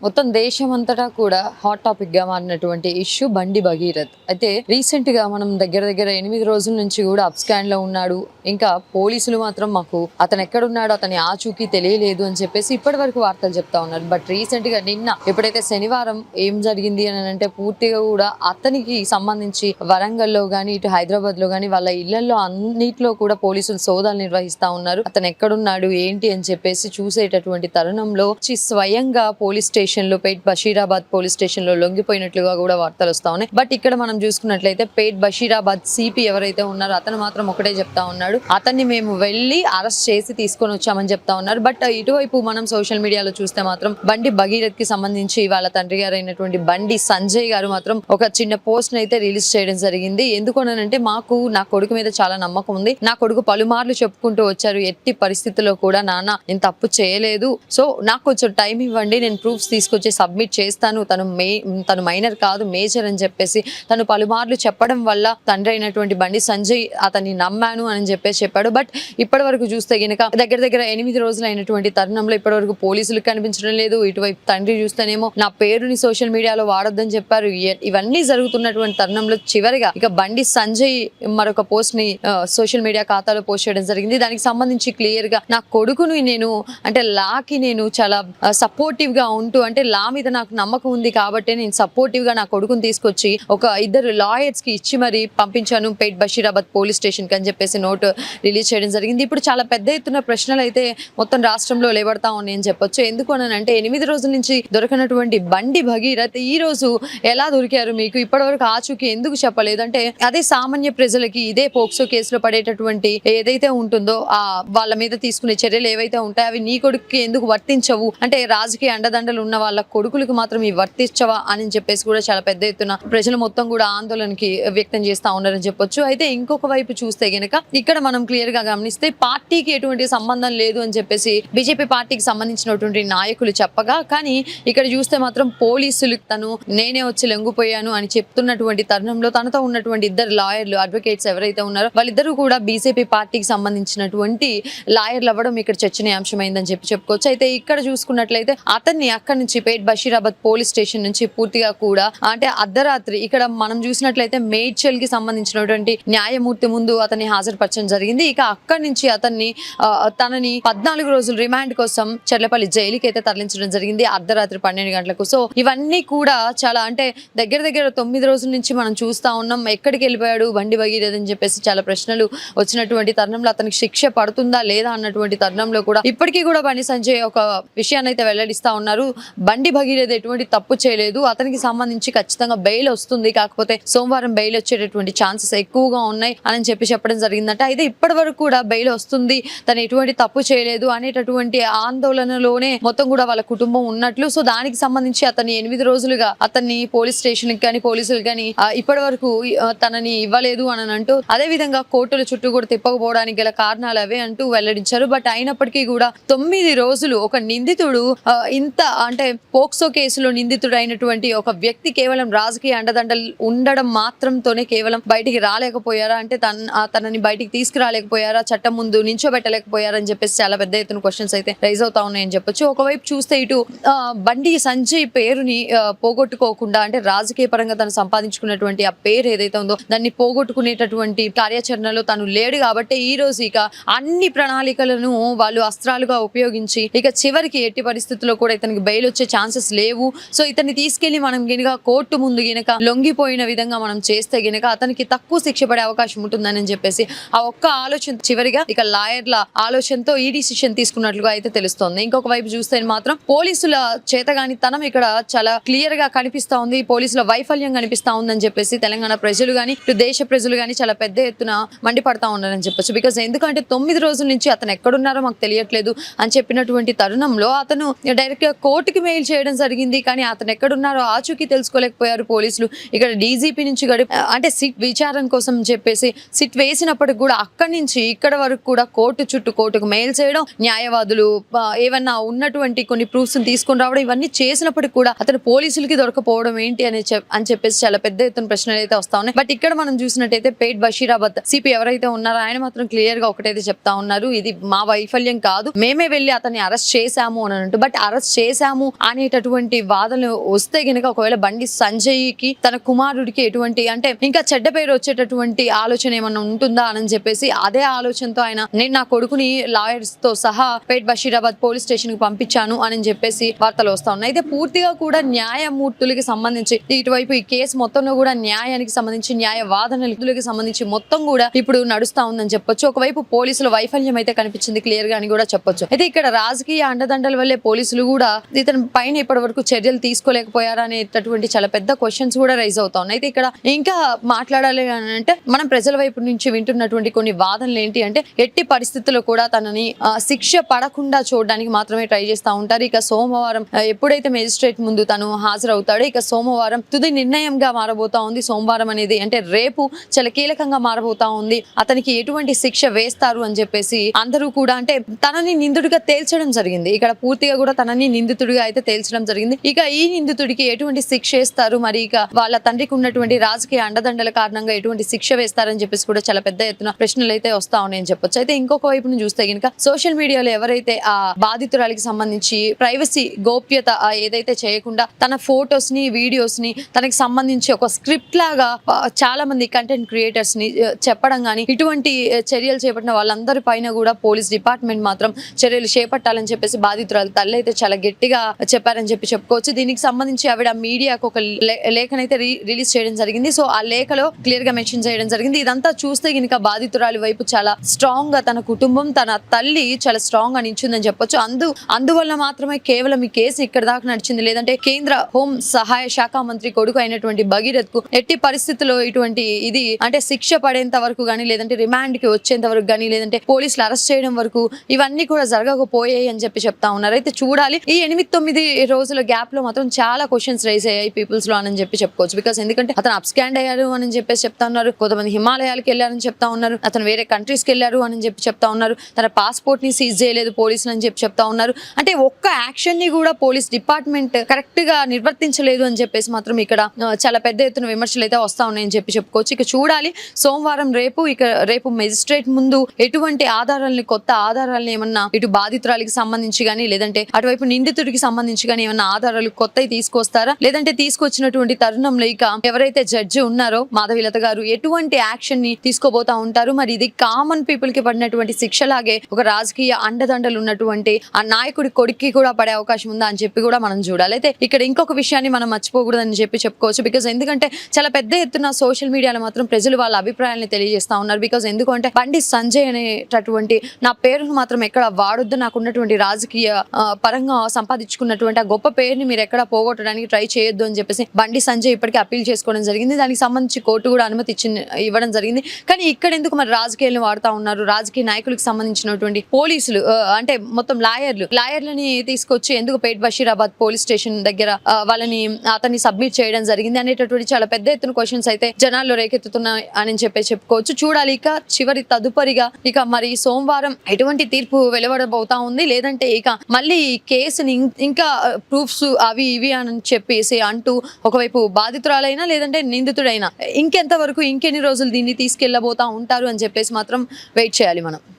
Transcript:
మొత్తం దేశం అంతటా కూడా హాట్ టాపిక్ గా మారినటువంటి ఇష్యూ బండి భగీరథ్. అయితే రీసెంట్ గా మనం దగ్గర దగ్గర 8 రోజుల నుంచి కూడా అప్ స్కాన్ లో ఉన్నాడు. ఇంకా పోలీసులు మాత్రం మాకు అతను ఎక్కడున్నాడో అతని ఆచూకీ తెలియలేదు అని చెప్పేసి ఇప్పటి వరకు వార్తలు చెప్తా ఉన్నారు. బట్ రీసెంట్ గా నిన్న ఎప్పుడైతే శనివారం ఏం జరిగింది అని అంటే పూర్తిగా కూడా అతనికి సంబంధించి వరంగల్లో గానీ ఇటు హైదరాబాద్ లో గానీ వాళ్ళ ఇళ్లలో అన్నిట్లో కూడా పోలీసులు సోదాలు నిర్వహిస్తా ఉన్నారు. అతను ఎక్కడున్నాడు ఏంటి అని చెప్పేసి చూసేటటువంటి తరుణంలో స్వయంగా పోలీస్ స్టేషన్ లో పేట్ బషీరాబాద్ పోలీస్ స్టేషన్ లో లొంగిపోయినట్లుగా కూడా వార్తలు వస్తా ఉన్నాయి. బట్ ఇక్కడ మనం చూసుకున్నట్లయితే పేట్ బషీరాబాద్ సిపి ఎవరైతే ఉన్నారో అతను మాత్రం ఒకటే చెప్తా ఉన్నాడు, అతన్ని మేము వెళ్లి అరెస్ట్ చేసి తీసుకొని వచ్చామని చెప్తా ఉన్నారు. బట్ ఇటువైపు మనం సోషల్ మీడియాలో చూస్తే మాత్రం బండి భగీరథ్ కి సంబంధించి వాళ్ళ తండ్రి గారు అయినటువంటి బండి సంజయ్ గారు మాత్రం ఒక చిన్న పోస్ట్ అయితే రిలీజ్ చేయడం జరిగింది. ఎందుకనంటే మాకు నా కొడుకు మీద చాలా నమ్మకం ఉంది. నా కొడుకు పలుమార్లు చెప్పుకుంటూ వచ్చారు, ఎట్టి పరిస్థితుల్లో కూడా నాన్న నేను తప్పు చేయలేదు, సో నాకు కొంచెం టైం ఇవ్వండి, నేను ప్రూఫ్స్ తీసుకొచ్చి సబ్మిట్ చేస్తాను, తను మైనర్ కాదు మేజర్ అని చెప్పేసి తను పలుమార్లు చెప్పడం వల్ల తండ్రి అయినటువంటి బండి సంజయ్ అతన్ని నమ్మాను అని చెప్పేసి చెప్పాడు. బట్ ఇప్పటి వరకు చూస్తే గనక దగ్గర దగ్గర 8 రోజులు అయినటువంటి తరుణంలో ఇప్పటి వరకు పోలీసులకు కనిపించడం లేదు. ఇటువైపు తండ్రి చూస్తేనేమో నా పేరుని సోషల్ మీడియాలో వాడొద్దని చెప్పారు. ఇవన్నీ జరుగుతున్నటువంటి తరుణంలో చివరిగా ఇక బండి సంజయ్ మరొక పోస్ట్ ని సోషల్ మీడియా ఖాతాలో పోస్ట్ చేయడం జరిగింది. దానికి సంబంధించి క్లియర్ గా నా కొడుకుని నేను అంటే లాకి నేను చాలా సపోర్టివ్ గా ఉంటూ అంటే లా మీద నాకు నమ్మకం ఉంది కాబట్టి నేను సపోర్టివ్ గా నా కొడుకుని తీసుకొచ్చి ఒక 2 లాయర్స్ కి ఇచ్చి మరి పంపించాను పేట్ బషీరాబాద్ పోలీస్ స్టేషన్ కి అని చెప్పేసి నోట్ రిలీజ్ చేయడం జరిగింది. ఇప్పుడు చాలా పెద్ద ఎత్తున ప్రశ్నలు అయితే మొత్తం రాష్ట్రంలో లేవడతా ఉన్నాయని చెప్పొచ్చు. ఎందుకు అని అంటే 8 రోజుల నుంచి దొరకనటువంటి బండి భగీరథ్ ఈ రోజు ఎలా దొరికారు, మీకు ఇప్పటివరకు ఆచూకీ ఎందుకు చెప్పలేదు అంటే అదే సామాన్య ప్రజలకి ఇదే పోక్సో కేసులో పడేటటువంటి ఏదైతే ఉంటుందో ఆ వాళ్ళ మీద తీసుకునే చర్యలు ఏవైతే ఉంటాయో అవి నీ కొడుకుకి ఎందుకు వర్తించవు అంటే రాజకీయ అండదండలు ఉన్న వాళ్ళ కొడుకులకు మాత్రం ఈ వర్తించవా అని చెప్పేసి కూడా చాలా పెద్ద ఎత్తున ప్రజలు మొత్తం కూడా ఆందోళనకి వ్యక్తం చేస్తా ఉన్నారని చెప్పొచ్చు. అయితే ఇంకొక వైపు చూస్తే గనక ఇక్కడ మనం క్లియర్ గా గమనిస్తే పార్టీకి ఎటువంటి సంబంధం లేదు అని చెప్పేసి బీజేపీ పార్టీకి సంబంధించినటువంటి నాయకులు చెప్పగా, కానీ ఇక్కడ చూస్తే మాత్రం పోలీసులు తను నేనే వచ్చి లొంగిపోయాను అని చెప్తున్నటువంటి తరుణంలో తనతో ఉన్నటువంటి 2 లాయర్లు అడ్వకేట్స్ ఎవరైతే ఉన్నారో వాళ్ళిద్దరూ కూడా బీజేపీ పార్టీకి సంబంధించినటువంటి లాయర్లు అవ్వడం ఇక్కడ చర్చనీయాంశమైందని చెప్పుకోవచ్చు. అయితే ఇక్కడ చూసుకున్నట్లయితే అతన్ని అక్కడి నుంచి పేట్ బషీరాబాద్ పోలీస్ స్టేషన్ నుంచి పూర్తిగా కూడా అంటే అర్ధరాత్రి ఇక్కడ మనం చూసినట్లయితే మేడ్చల్ కి సంబంధించినటువంటి న్యాయమూర్తి ముందు అతన్ని హాజరుపరచడం జరిగింది. ఇక అక్కడి నుంచి తనని 14 రోజులు రిమాండ్ కోసం చెర్లపల్లి జైలుకి అయితే తరలించడం జరిగింది అర్ధరాత్రి 12 గంటలకు. సో ఇవన్నీ కూడా చాలా అంటే దగ్గర దగ్గర 9 రోజుల నుంచి మనం చూస్తా ఉన్నాం. ఎక్కడికి వెళ్ళిపోయాడు బండి భగీరథ్ అని చెప్పేసి చాలా ప్రశ్నలు వచ్చినటువంటి తరుణంలో అతనికి శిక్ష పడుతుందా లేదా అన్నటువంటి తరుణంలో కూడా ఇప్పటికీ కూడా బండి సంజయ్ ఒక విషయాన్ని అయితే వెల్లడిస్తా ఉన్నారు. బండి భగీరథ్ ఎటువంటి తప్పు చేయలేదు, అతనికి సంబంధించి ఖచ్చితంగా బెయిల్ వస్తుంది, కాకపోతే సోమవారం బెయిల్ వచ్చేటటువంటి ఛాన్సెస్ ఎక్కువగా ఉన్నాయి అని చెప్పడం జరిగిందంట. అయితే ఇప్పటి వరకు కూడా బెయిల్ వస్తుంది, తను ఎటువంటి తప్పు చేయలేదు అనేటటువంటి ఆందోళనలోనే మొత్తం కూడా వాళ్ళ కుటుంబం ఉన్నట్లు. సో దానికి సంబంధించి అతన్ని 8 రోజులుగా అతన్ని పోలీస్ స్టేషన్ కానీ పోలీసులు కానీ ఇప్పటి వరకు తనని ఇవ్వలేదు అని అంటూ అదే విధంగా కోర్టుల చుట్టూ కూడా తిప్పకపోవడానికి గల కారణాలు అవే అంటూ వెల్లడించారు. బట్ అయినప్పటికీ కూడా 9 రోజులు ఒక నిందితుడు ఇంత అంటే పోక్సో కేసులో నిందితుడు అయినటువంటి ఒక వ్యక్తి కేవలం రాజకీయ అండదండలు ఉండడం మాత్రంతోనే కేవలం బయటికి రాలేకపోయారా అంటే తనని బయటికి తీసుకురాలేకపోయారా, చట్టం ముందు నించోబెట్టలేకపోయారా అని చెప్పేసి చాలా పెద్ద ఎత్తున క్వశ్చన్స్ అయితే రైజ్ అవుతా ఉన్నాయని చెప్పొచ్చు. ఒకవైపు చూస్తే ఇటు బండి సంజయ్ పేరుని పోగొట్టుకోకుండా అంటే రాజకీయ పరంగా తను సంపాదించుకున్నటువంటి ఆ పేరు ఏదైతే ఉందో దాన్ని పోగొట్టుకునేటటువంటి కార్యాచరణలో తను లేడు కాబట్టి ఈ రోజు ఇక అన్ని ప్రణాళికలను వాళ్ళు అస్త్రాలుగా ఉపయోగించి ఇక చివరికి ఎట్టి పరిస్థితుల్లో కూడా ఇతనికి బెయిల్ వచ్చే ఛాన్సెస్ లేవు. సో ఇతన్ని తీసుకెళ్లి మనం గినక కోర్టు ముందు గినక లొంగిపోయిన విధంగా మనం చేస్తే గినక అతనికి తక్కువ శిక్ష పడే అవకాశం ఉంటుందని చెప్పేసి ఆ ఒక్క ఆలోచన చివరిగా ఇక లాయర్ల ఆలోచనతో ఈ డిసిషన్ తీసుకున్నట్లుగా అయితే తెలుస్తోంది. ఇంకొక వైపు చూస్తే మాత్రం పోలీసుల చేతగానితనం ఇక్కడ చాలా క్లియర్ గా కనిపిస్తా ఉంది, పోలీసుల వైఫల్యం కనిపిస్తా ఉందని చెప్పేసి తెలంగాణ ప్రజలు గాని ఇటు దేశ ప్రజలు గాని చాలా పెద్ద ఎత్తున మండిపడతా ఉన్నారని చెప్పొచ్చు. బికాస్ ఎందుకంటే 9 రోజుల నుంచి అతను ఎక్కడున్నారో మాకు తెలియట్లేదు అని చెప్పినటువంటి తరుణంలో అతను డైరెక్ట్ గా కోర్టుకి మెయిల్ చేయడం జరిగింది, కానీ అతను ఎక్కడున్నారో ఆచూకీ తెలుసుకోలేకపోయారు పోలీసులు. ఇక్కడ డీజీపీ నుంచి అంటే సిట్ విచారణ కోసం చెప్పేసి సిట్ వేసినప్పటికి కూడా అక్కడి నుంచి ఇక్కడ వరకు కూడా కోర్టుకు మెయిల్ చేయడం, న్యాయవాదులు ఏమన్నా ఉన్నటువంటి కొన్ని ప్రూఫ్స్ తీసుకొని రావడం, ఇవన్నీ చేసినప్పటికి కూడా అతను పోలీసులకి దొరకపోవడం ఏంటి అని చెప్పేసి చాలా పెద్ద ఎత్తున ప్రశ్నలు అయితే వస్తా ఉన్నాయి. బట్ ఇక్కడ మనం చూసినట్టయితే పేట్ బషీరాబాద్ సిపి ఎవరైతే ఉన్నారో ఆయన మాత్రం క్లియర్ గా ఒకటైతే చెప్తా ఉన్నారు, ఇది మా వైఫల్యం కాదు, మేమే వెళ్ళి అతన్ని అరెస్ట్ చేశాము అని అంటూ. బట్ అరెస్ట్ చేశాము అనేటటువంటి వాదనలు వస్తే గనుక ఒకవేళ బండి సంజయ్కి తన కుమారుడికి ఎటువంటి అంటే ఇంకా చెడ్డ పేరు వచ్చేటటువంటి ఆలోచన ఏమన్నా ఉంటుందా అని చెప్పేసి అదే ఆలోచనతో ఆయన నేను నా కొడుకుని లాయర్స్ తో సహా పేట్ బషీరాబాద్ పోలీస్ స్టేషన్ కి పంపించాను అని చెప్పేసి వార్తలు వస్తా ఉన్నాయి. అయితే పూర్తిగా కూడా న్యాయమూర్తులకి సంబంధించి ఇటువైపు ఈ కేసు మొత్తంలో కూడా న్యాయానికి సంబంధించి న్యాయ వాదనలకు సంబంధించి మొత్తం కూడా ఇప్పుడు నడుస్తా ఉందని చెప్పొచ్చు. ఒకవైపు పోలీసుల వైఫల్యం అయితే కనిపించింది క్లియర్ గా అని కూడా చెప్పొచ్చు. అయితే ఇక్కడ రాజకీయ అండదండల వల్లే పోలీసులు కూడా ఇతని పైన ఇప్పటి వరకు చర్యలు తీసుకోలేకపోయారా అనేటటువంటి చాలా పెద్ద క్వశ్చన్స్ కూడా రైజ్ అవుతా ఉన్నాయి. అయితే ఇక్కడ ఇంకా మాట్లాడాలి అని అంటే మనం ప్రజల వైపు నుంచి వింటున్నటువంటి కొన్ని వాదనలు ఏంటి అంటే ఎట్టి పరిస్థితుల్లో కూడా తనని శిక్ష పడకుండా చూడడానికి మాత్రమే ట్రై చేస్తా ఉంటారు. ఇక సోమవారం ఎప్పుడైతే మేజిస్ట్రేట్ ముందు తను హాజరవుతాడో ఇక సోమవారం తుది నిర్ణయంగా మారబోతా ఉంది. సోమవారం అనేది అంటే రేపు చాలా కీలకంగా మారబోతా ఉంది. అతనికి ఎటువంటి శిక్ష వేస్తారు అని చెప్పేసి అందరూ కూడా అంటే తనని నిందుడిగా తేల్చడం జరిగింది. ఇక్కడ పూర్తిగా కూడా తనని నిందితుడిగా అయితే తేల్చడం జరిగింది. ఇక ఈ నిందితుడికి ఎటువంటి శిక్ష వేస్తారు, మరి ఇక వాళ్ళ తండ్రికి ఉన్నటువంటి రాజకీయ అండదండల కారణంగా ఎటువంటి శిక్ష వేస్తారని చెప్పేసి కూడా చాలా పెద్ద ఎత్తున ప్రశ్నలు అయితే వస్తా ఉన్నాయని చెప్పొచ్చు. అయితే ఇంకొక వైపు నుంచి చూస్తే కనుక సోషల్ మీడియాలో ఎవరైతే ఆ బాధితురాలికి సంబంధించి ప్రైవసీ గోప్యత ఏదైతే చేయకుండా తన ఫొటోస్ ని వీడియోస్ ని తనకి సంబంధించి ఒక స్క్రిప్ట్ లాగా చాలా మంది కంటెంట్ క్రియేటర్స్ ని చెప్పడం కానీ ఇటువంటి చర్యలు చేపట్టిన వాళ్ళందరి పైన కూడా పోలీస్ డిపార్ట్మెంట్ మాత్రం చర్యలు చేపట్టాలని చెప్పేసి బాధితురాలు తల్లి అయితే చాలా గట్టిగా చెప్పారని చెప్పుకోవచ్చు. దీనికి సంబంధించి ఆవిడ మీడియాకు ఒక లేఖనైతే రిలీజ్ చేయడం జరిగింది. సో ఆ లేఖలో క్లియర్ గా మెన్షన్ చేయడం జరిగింది. ఇదంతా చూస్తే కనుక బాధితురాలి వైపు చాలా స్ట్రాంగ్ గా తన కుటుంబం తన తల్లి చాలా స్ట్రాంగ్ గా నిల్చుందని చెప్పొచ్చు. అందువల్ల మాత్రమే కేవలం ఈ కేసు ఇక్కడ దాకా నడిచింది. లేదంటే కేంద్ర హోం సహాయ శాఖ మంత్రి కొడుకు అయినటువంటి భగీరథ్ కు ఎట్టి పరిస్థితుల్లో ఇటువంటి ఇది అంటే శిక్ష పడేంత వరకు గానీ లేదంటే రిమాండ్ కి వచ్చేంత వరకు గానీ లేదంటే పోలీసులు అరెస్ట్ చేయడం వరకు ఇవన్నీ కూడా జరగకపోయాయి అని చెప్తా ఉన్నారు. అయితే చూడాలి ఈ 8-9 రోజుల గ్యాప్ లో మాత్రం చాలా క్వశ్చన్స్ రైజ్ అయ్యాయి పీపుల్స్ లో అని చెప్పుకోవచ్చు. బికాస్ ఎందుకంటే అతను అప్ స్కాండ్ అయ్యారు అని చెప్పేసి చెప్తా ఉన్నారు. కొంతమంది హిమాలయాలకు వెళ్ళారని చెప్తా ఉన్నారు. అతను వేరే కంట్రీస్ కి వెళ్ళారు అని చెప్తా ఉన్నారు. తన పాస్పోర్ట్ ని సీజ్ చేయలేదు పోలీసులు అని చెప్తా ఉన్నారు. అంటే ఒక్క యాక్షన్ ని కూడా పోలీస్ డిపార్ట్మెంట్ కరెక్ట్ గా నిర్వర్తించలేదు అని చెప్పేసి మాత్రం ఇక్కడ చాలా పెద్ద ఎత్తున విమర్శలు అయితే వస్తా ఉన్నాయని చెప్పుకోవచ్చు. ఇక చూడాలి సోమవారం రేపు మెజిస్ట్రేట్ ముందు ఎటువంటి ఆధారాలని కొత్త ఆధారాలను ఏమన్నా ఇటు బాధితురాలికి సంబంధించి గానీ లేదంటే అటువైపు నిందితుడికి సంబంధించి గానీ ఏమన్నా ఆధారాలు కొత్తవి తీసుకొస్తారా లేదంటే తీసుకొచ్చినటువంటి తరుణంలో ఇక ఎవరైతే జడ్జి ఉన్నారో మాధవీలత గారు ఎటువంటి యాక్షన్ ని తీసుకోబోతా ఉంటారు. మరి ఇది కామన్ పీపుల్ కి పడినటువంటి శిక్షలాగే ఒక రాజకీయ అండదండలు ఉన్నటువంటి ఆ నాయకుడి కొడుక్కి కూడా పడే అవకాశం ఉందా అని చెప్పి కూడా మనం చూడాలి. అయితే ఇక్కడ ఇంకొక విషయాన్ని మనం మర్చిపోకూడదని చెప్పుకోవచ్చు. బికాస్ ఎందుకంటే చాలా పెద్ద ఎత్తున సోషల్ మీడియాలో మాత్రం ప్రజలు వాళ్ళ అభిప్రాయాలను తెలియజేస్తా ఉన్నారు. బికాస్ ఎందుకంటే బండి సంజయ్ అనేటటువంటి నా పేరును మాత్రం ఎక్కడ వాడొద్దు, నాకు ఉన్నటువంటి రాజకీయ పరంగా సంపాదించుకున్నటువంటి ఆ గొప్ప పేరుని మీరు ఎక్కడ పోగొట్టడానికి ట్రై చేయొద్దు అని చెప్పేసి బండి సంజయ్ ఇప్పటికీ అప్పీల్ చేసుకోవడం జరిగింది. దానికి సంబంధించి కోర్టు కూడా అనుమతి ఇవ్వడం జరిగింది. కానీ ఇక్కడ ఎందుకు మరి రాజకీయాలను వాడుతా ఉన్నారు? రాజకీయ నాయకులకు సంబంధించినటువంటి పోలీసులు అంటే మొత్తం లాయర్లని తీసుకొచ్చి ఎందుకు పేట్ బషీరాబాద్ పోలీస్ స్టేషన్ దగ్గర అతన్ని సబ్మిట్ చేయడం జరిగింది అనేటటువంటి చాలా పెద్ద ఎత్తున క్వశ్చన్స్ అయితే జనాల్లో రేకెత్తుతున్నాయి అని చెప్పుకోవచ్చు. చూడాలి ఇక తదుపరిగా ఇక మరి సోమవారం ఎటువంటి తీర్పు వెలువడబోతా ఉంది లేదంటే ఇక మళ్ళీ కేసుని ఇంకా ప్రూఫ్స్ అవి ఇవి అని చెప్పేసి అంటూ ఒకవైపు బాధితురాలైనా లేదంటే నిందితుడైనా ఇంకెంత వరకు ఇంకెన్ని రోజులు దీన్ని తీసుకెళ్లబోతా ఉంటారు అని చెప్పేసి మాత్రం వెయిట్ చేయాలి మనం.